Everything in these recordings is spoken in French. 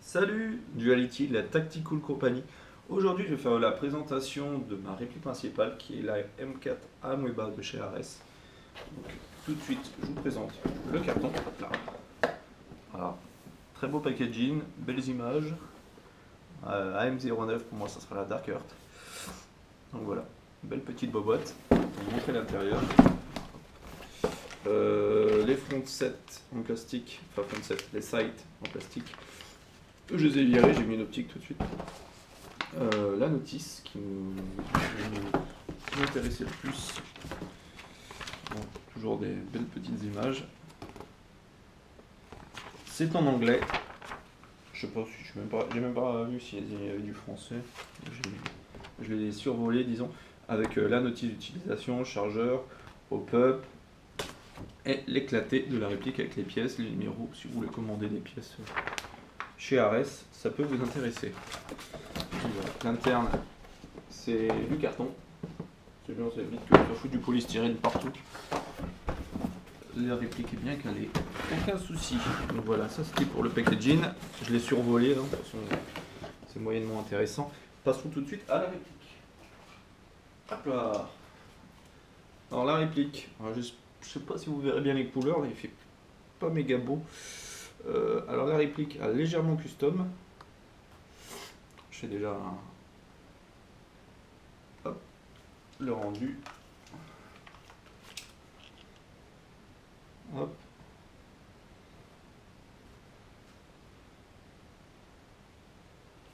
Salut Duality, la Tactical Company. Aujourd'hui, je vais faire la présentation de ma réplique principale qui est la M4 Amoeba de chez Ares. Donc, tout de suite, je vous présente le carton. Là. Voilà. Très beau packaging, belles images. AM09, pour moi, ça sera la Dark Earth. Donc voilà, belle petite bobotte. Je vais vous montrer l'intérieur. Les front sets en plastique, enfin front set, les sights en plastique. Je les ai virés, j'ai mis une optique tout de suite. La notice qui m'intéressait le plus. Bon, toujours des belles petites images. C'est en anglais. Je sais pas si j'ai même pas vu s'il y avait du français. Je l'ai survolé, disons, avec la notice d'utilisation, chargeur, pop-up et l'éclaté de la réplique avec les pièces, les numéros. Si vous voulez commander des pièces chez Ares, ça peut vous intéresser. Voilà. L'interne, c'est du carton. C'est bien, ça évite que ça fout du polystyrène partout. La réplique est bien calée, aucun souci. Donc voilà, ça c'était pour le packaging. Je l'ai survolé, hein. De toute façon, c'est moyennement intéressant. Passons tout de suite à la réplique. Hop là. Alors la réplique, alors, je sais pas si vous verrez bien les couleurs, là il fait pas méga beau. Alors la réplique a légèrement custom. Je fais déjà hop, le rendu. Hop.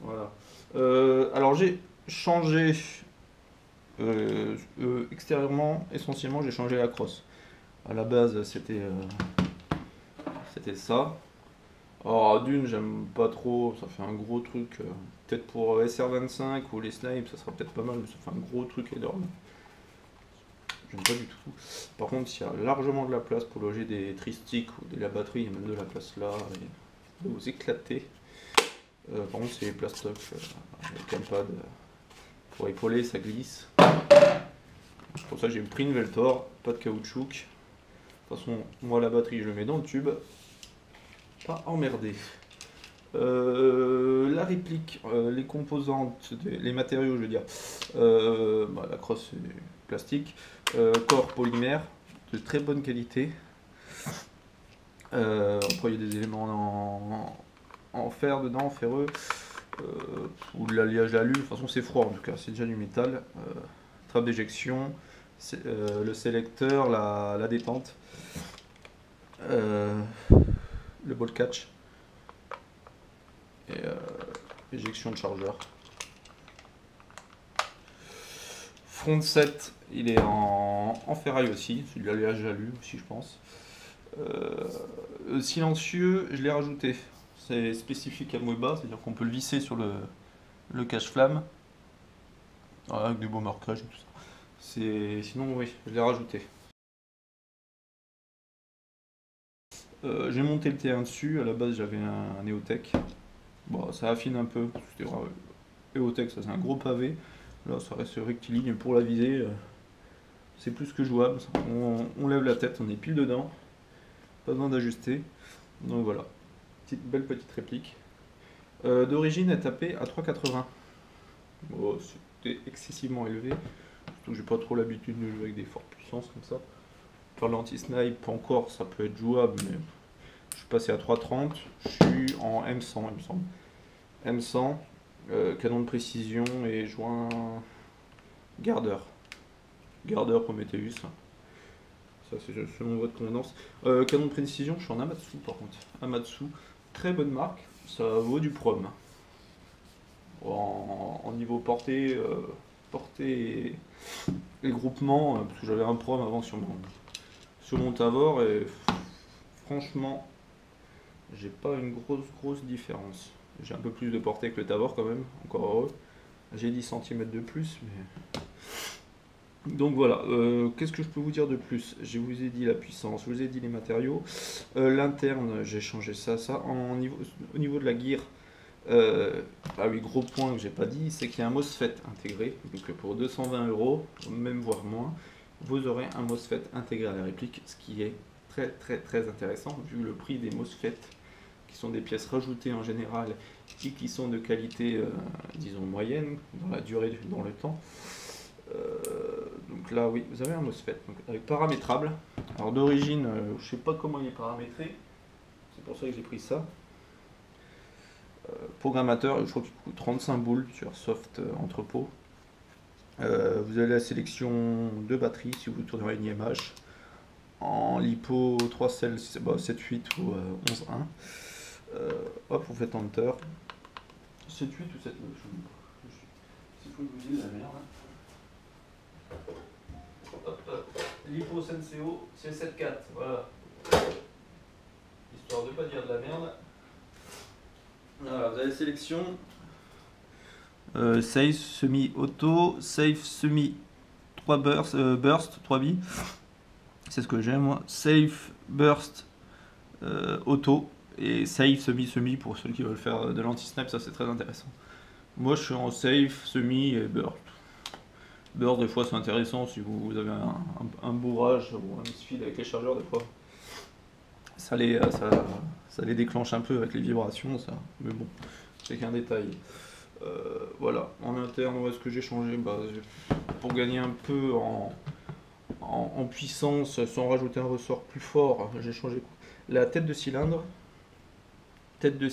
Voilà. Alors j'ai changé extérieurement, essentiellement j'ai changé la crosse. À la base c'était ça. Alors d'une j'aime pas trop, ça fait un gros truc. Peut-être pour SR25 ou les snipes ça sera peut-être pas mal, mais ça fait un gros truc énorme. J'aime pas du tout. Par contre il y a largement de la place pour loger des tristiques ou de la batterie, il y a même de la place là, et de vous éclater. Par contre c'est les plastocs avec un pad pour épauler, ça glisse. C'est pour ça que j'ai pris une Veltor, pas de caoutchouc. De toute façon, moi la batterie je le mets dans le tube, pas emmerdé. La réplique, les composantes, les matériaux je veux dire, la crosse c'est plastique, corps polymère de très bonne qualité. Après il y a des éléments en fer dedans, en ferreux, ou de l'alliage alu, de toute façon c'est froid en tout cas, c'est déjà du métal. Trappe d'éjection, le sélecteur, la détente, le ball catch et éjection de chargeur. Front set, il est en ferraille aussi, c'est de l'alliage alu aussi je pense. Silencieux, je l'ai rajouté. C'est spécifique à Moeba, c'est-à-dire qu'on peut le visser sur le cache-flamme avec des beaux marquages et tout ça. Sinon, oui, je l'ai rajouté. J'ai monté le T1 dessus, à la base j'avais un EOTech. Bon, ça affine un peu, EOTech ça c'est un gros pavé. Là ça reste rectiligne pour la visée, c'est plus que jouable. On lève la tête, on est pile dedans, pas besoin d'ajuster. Donc voilà, belle petite réplique. D'origine elle tapait à 3,80. Bon, c'était excessivement élevé, surtout que j'ai pas trop l'habitude de jouer avec des fortes puissances comme ça. Par l'anti-snipe encore ça peut être jouable, mais je suis passé à 3,30. Je suis en M100 il me semble. M100, canon de précision et joint gardeur. Gardeur Prometheus. Ça c'est selon votre convenance. Canon de précision, je suis en Amatsu par contre. Amatsu, très bonne marque, ça vaut du prom. En niveau portée, et groupement, parce que j'avais un prom avant sur mon Tavor et franchement j'ai pas une grosse différence. J'ai un peu plus de portée que le Tavor quand même, encore heureux. J'ai 10 cm de plus, mais... Donc voilà, qu'est-ce que je peux vous dire de plus? Je vous ai dit la puissance, je vous ai dit les matériaux. L'interne, j'ai changé ça. Au niveau de la gear, oui, gros point que j'ai pas dit, c'est qu'il y a un MOSFET intégré. Donc pour 220 €, même voire moins, vous aurez un MOSFET intégré à la réplique, ce qui est très intéressant vu le prix des MOSFET qui sont des pièces rajoutées en général et qui sont de qualité, disons, moyenne, dans la durée, dans le temps. Donc là, oui, vous avez un MOSFET donc, avec paramétrable. Alors d'origine, je ne sais pas comment il est paramétré, c'est pour ça que j'ai pris ça. Programmateur, je crois qu'il coûte 35 boules sur Soft Entrepôt. Vous avez la sélection de batterie si vous tournez une IMH. En lipo 3 cell, 7-8 ou 11-1. Hop, vous faites Enter. 7-8 ou 7-9, c'est fou que vous dites la merde. Lipo Senseo, c'est 7-4, voilà. Histoire de pas dire de la merde. Voilà, vous avez la sélection. Safe semi-auto, safe semi 3 burst 3 billes. C'est ce que j'aime moi. Safe burst auto et safe semi pour ceux qui veulent faire de l'anti-snap, ça c'est très intéressant. Moi je suis en safe, semi et burst. Burst des fois c'est intéressant si vous avez un bourrage ou un misfeed avec les chargeurs des fois. Ça les déclenche un peu avec les vibrations, ça. Mais bon, c'est qu'un détail. Voilà, en interne, où est-ce que j'ai changé pour gagner un peu en puissance sans rajouter un ressort plus fort, j'ai changé la tête de cylindre, tête de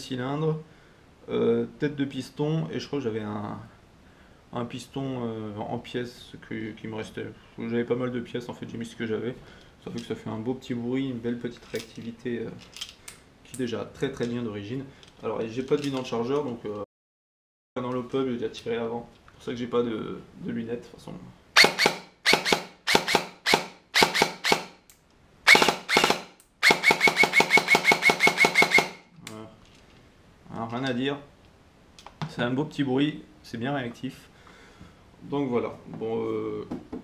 piston, et je crois que j'avais un piston en pièces qui me restait. J'avais pas mal de pièces en fait, j'ai mis ce que j'avais. Ça fait que ça fait un beau petit bruit, une belle petite réactivité qui est déjà très très bien d'origine. Alors j'ai pas de bidon de chargeur donc dans le pub, j'ai déjà tiré avant. C'est pour ça que j'ai pas de lunettes de toute façon. Voilà. Alors, rien à dire. C'est un beau petit bruit, c'est bien réactif. Donc voilà. Bon,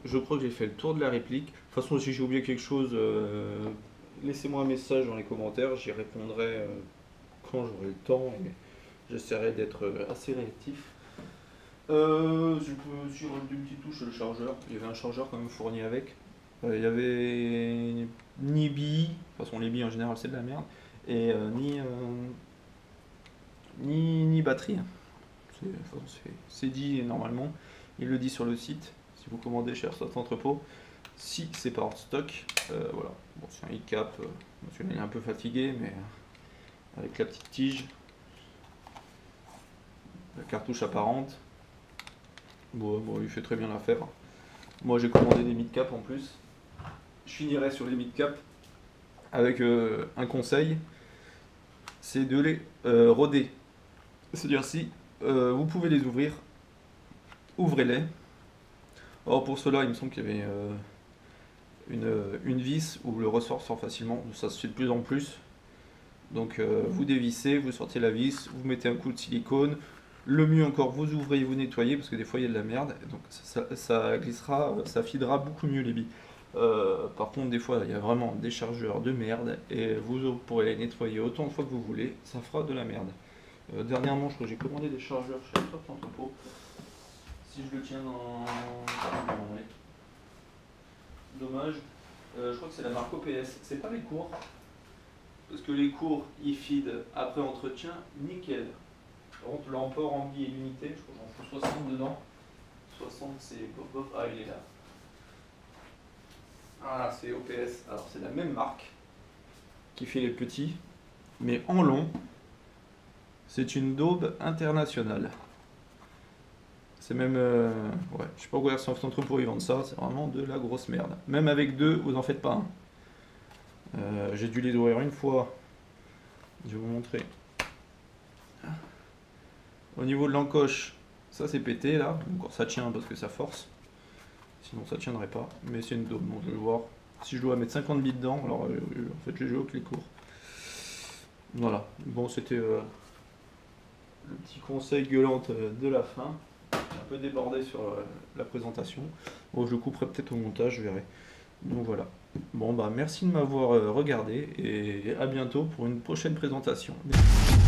je crois que j'ai fait le tour de la réplique. De toute façon, si j'ai oublié quelque chose, laissez-moi un message dans les commentaires. J'y répondrai quand j'aurai le temps et j'essaierai d'être assez réactif. Je peux aussi rajouter une petite touche sur le chargeur. Il y avait un chargeur quand même fourni avec. Il y avait ni billes, de toute façon les billes en général c'est de la merde, et ni batterie. C'est dit normalement, il le dit sur le site, si vous commandez chez Soft Entrepôt, si c'est pas en stock. Voilà, bon, c'est un e-cap, celui-là il est un peu fatigué, mais avec la petite tige, la cartouche apparente. Bon, il fait très bien l'affaire. Moi j'ai commandé des mid-cap en plus. Je finirai sur les mid-cap avec un conseil, c'est de les roder. C'est-à-dire si vous pouvez les ouvrir, ouvrez-les. Or pour cela il me semble qu'il y avait une vis où le ressort sort facilement, ça se fait de plus en plus. Donc vous dévissez, vous sortez la vis, vous mettez un coup de silicone. Le mieux encore, vous ouvrez et vous nettoyez parce que des fois il y a de la merde, donc ça glissera, ça fidera beaucoup mieux les billes. Par contre, des fois il y a vraiment des chargeurs de merde et vous pourrez les nettoyer autant de fois que vous voulez, ça fera de la merde. Dernièrement, je crois que j'ai commandé des chargeurs chez Soft Entrepôt. Si je le tiens dans. Dommage. Je crois que c'est la marque OPS. C'est pas les cours. Parce que les cours ils feed après entretien, nickel. Par contre, l'emport en billes et l'unité, je crois que j'en fais 60 dedans. 60 c'est pop pop. Ah, il est là. Voilà, c'est OPS. Alors, c'est la même marque qui fait les petits, mais en long. C'est une daube internationale. C'est même. Ouais, je sais pas où Soft Entrepôt ils vendent ça, c'est vraiment de la grosse merde. Même avec deux, vous en faites pas un. J'ai dû les ouvrir une fois. Je vais vous montrer. Au niveau de l'encoche, ça c'est pété là. Encore ça tient parce que ça force. Sinon ça tiendrait pas. Mais c'est une daube, donc je vais voir si je dois mettre 50 billes dedans. Alors en fait, je joue avec les cours. Voilà. Bon, c'était le petit conseil gueulante de la fin. J'ai un peu débordé sur la présentation. Bon, je le couperai peut-être au montage, je verrai. Donc voilà. Bon, bah merci de m'avoir regardé et à bientôt pour une prochaine présentation. Merci.